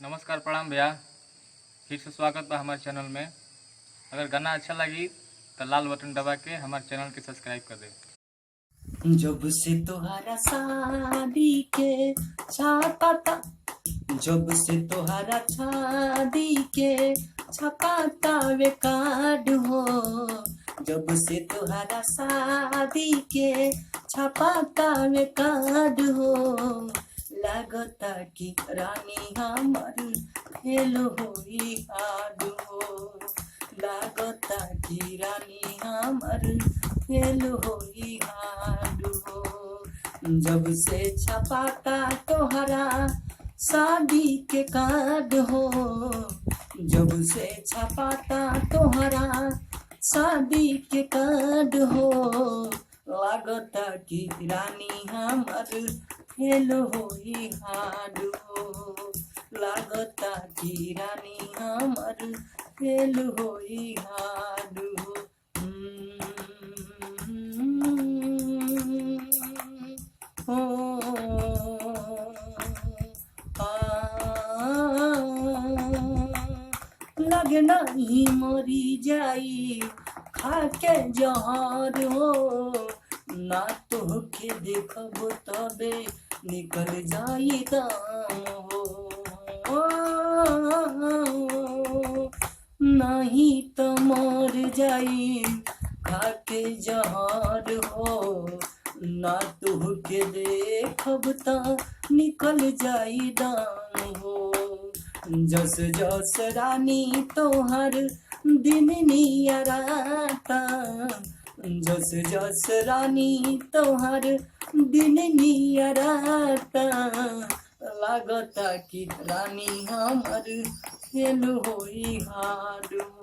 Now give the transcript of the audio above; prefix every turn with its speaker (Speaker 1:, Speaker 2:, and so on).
Speaker 1: नमस्कार प्रणाम भैया। फिर से स्वागत बा हमारे चैनल में। अगर गाना अच्छा लगी तो लाल बटन दबा के हमारे चैनल के सब्सक्राइब कर दे।
Speaker 2: जब से तोहरा शादी के छापाता जब से तोहरा शादी के छपाता वे कार्ड हो। जब से तोहरा शादी के छपाता वे कार्ड हो। लागता कि रानी हमर फेल होई हाड हो। लागता कि रानी हमर फेल होई हाड हो। जब से छपाता तोहरा शादी के कार्ड हो। जब से छपाता तोहरा शादी के कार्ड हो। लागता कि रानी हमर फेल होई हाड हो। लागता कि रानी हमर फेल होई हाड हो। लगे नहीं मरी जाई खाके जहर हो। ना तोहके देखब तबे निकल जाई दाम हो। नहीं तो मर जाई खाके जहर हो। ना तोहके देखब त निकल जाई दाम हो। जस जस रानी तोहर दिन नियराता। जस जस रानी तोहर दिन नियराता। लागता कि रानी हमर फेल होई हाड हो।